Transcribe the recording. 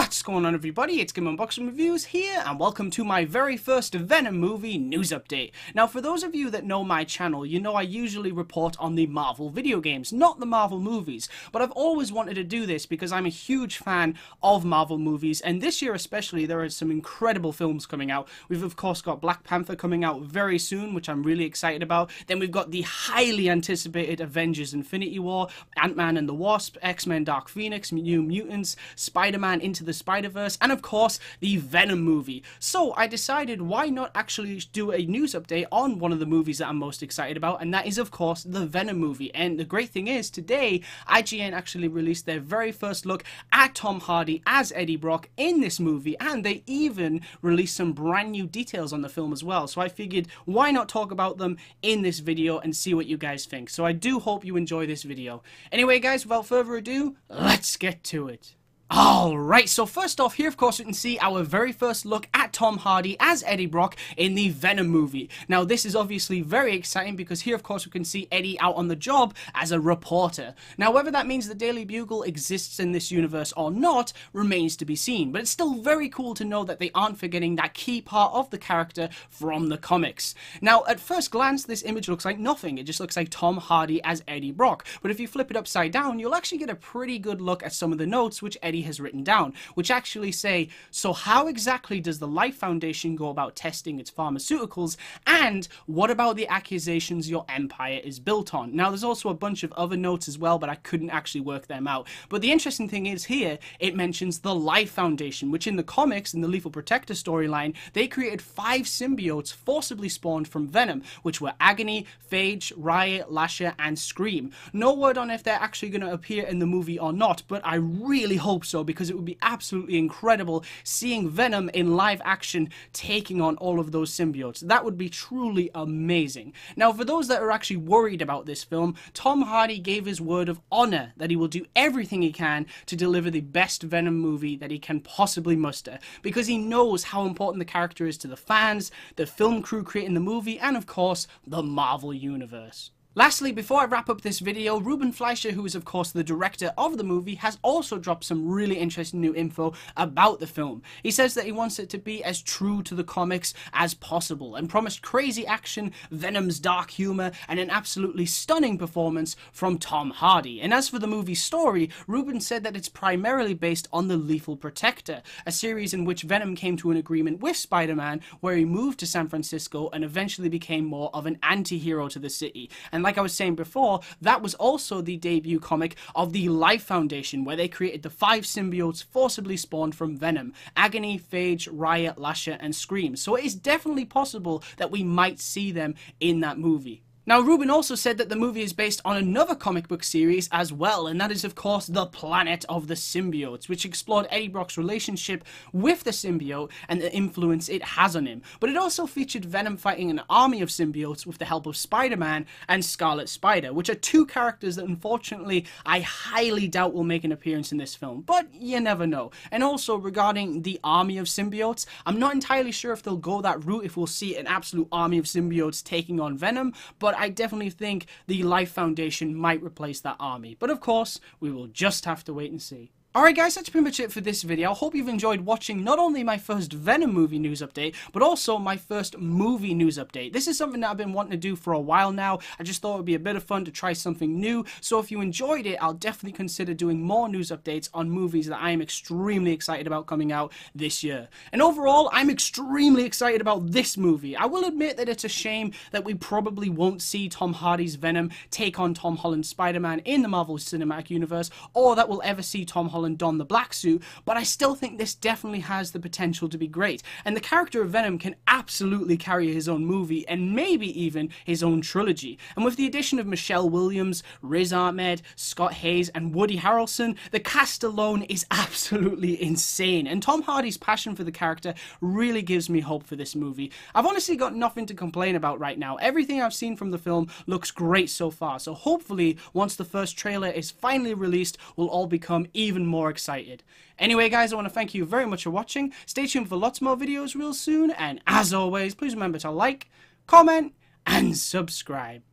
What's going on, everybody? It's GameUnboxingReviews here, and welcome to my very first Venom movie news update. Now, for those of you that know my channel, you know I usually report on the Marvel video games, not the Marvel movies, but I've always wanted to do this because I'm a huge fan of Marvel movies, and this year especially there are some incredible films coming out. We've of course got Black Panther coming out very soon, which I'm really excited about. Then we've got the highly anticipated Avengers Infinity War, Ant-Man and the Wasp, X-Men Dark Phoenix, New Mutants, Spider-Man Into the Spider-Verse, and of course the Venom movie. So I decided why not actually do a news update on one of the movies that I'm most excited about, and that is of course the Venom movie. And the great thing is, today IGN actually released their very first look at Tom Hardy as Eddie Brock in this movie, and they even released some brand new details on the film as well. So I figured why not talk about them in this video and see what you guys think. So I do hope you enjoy this video. Anyway guys, without further ado, let's get to it. Alright, so first off, here of course we can see our very first look at Tom Hardy as Eddie Brock in the Venom movie. Now this is obviously very exciting because here of course we can see Eddie out on the job as a reporter. Now whether that means the Daily Bugle exists in this universe or not remains to be seen, but it's still very cool to know that they aren't forgetting that key part of the character from the comics. Now at first glance this image looks like nothing, it just looks like Tom Hardy as Eddie Brock, but if you flip it upside down you'll actually get a pretty good look at some of the notes which Eddie has written down, which actually say, so how exactly does the Life Foundation go about testing its pharmaceuticals, and what about the accusations your empire is built on? Now there's also a bunch of other notes as well, but I couldn't actually work them out. But the interesting thing is here, it mentions the Life Foundation, which in the comics, in the Lethal Protector storyline, they created 5 symbiotes forcibly spawned from Venom, which were Agony, Phage, Riot, Lasher, and Scream. No word on if they're actually going to appear in the movie or not, but I really hope so, because it would be absolutely incredible seeing Venom in live action taking on all of those symbiotes. That would be truly amazing. Now for those that are actually worried about this film, Tom Hardy gave his word of honor that he will do everything he can to deliver the best Venom movie that he can possibly muster, because he knows how important the character is to the fans, the film crew creating the movie, and of course the Marvel Universe. Lastly, before I wrap up this video, Ruben Fleischer, who is of course the director of the movie, has also dropped some really interesting new info about the film. He says that he wants it to be as true to the comics as possible, and promised crazy action, Venom's dark humor, and an absolutely stunning performance from Tom Hardy. And as for the movie's story, Ruben said that it's primarily based on the Lethal Protector, a series in which Venom came to an agreement with Spider-Man where he moved to San Francisco and eventually became more of an anti-hero to the city. And like I was saying before, that was also the debut comic of the Life Foundation, where they created the 5 symbiotes forcibly spawned from Venom: Agony, Phage, Riot, Lasher, and Scream. So it is definitely possible that we might see them in that movie. Now, Ruben also said that the movie is based on another comic book series as well, and that is of course The Planet of the Symbiotes, which explored Eddie Brock's relationship with the symbiote and the influence it has on him. But it also featured Venom fighting an army of symbiotes with the help of Spider-Man and Scarlet Spider, which are 2 characters that unfortunately I highly doubt will make an appearance in this film, but you never know. And also regarding the army of symbiotes, I'm not entirely sure if they'll go that route, if we'll see an absolute army of symbiotes taking on Venom, but I definitely think the Life Foundation might replace that army. But of course, we will just have to wait and see. Alright guys, that's pretty much it for this video. I hope you've enjoyed watching not only my first Venom movie news update, but also my first movie news update. This is something that I've been wanting to do for a while now. I just thought it would be a bit of fun to try something new. So if you enjoyed it, I'll definitely consider doing more news updates on movies that I am extremely excited about coming out this year. And overall, I'm extremely excited about this movie. I will admit that it's a shame that we probably won't see Tom Hardy's Venom take on Tom Holland's Spider-Man in the Marvel Cinematic Universe, or that we'll ever see Tom Holland don the black suit, but I still think this definitely has the potential to be great, and the character of Venom can absolutely carry his own movie, and maybe even his own trilogy. And with the addition of Michelle Williams, Riz Ahmed, Scott Hayes, and Woody Harrelson, the cast alone is absolutely insane, and Tom Hardy's passion for the character really gives me hope for this movie. I've honestly got nothing to complain about right now. Everything I've seen from the film looks great so far, so hopefully once the first trailer is finally released, we'll all become even more excited. Anyway guys, I want to thank you very much for watching. Stay tuned for lots more videos real soon, and as always, please remember to like, comment, and subscribe.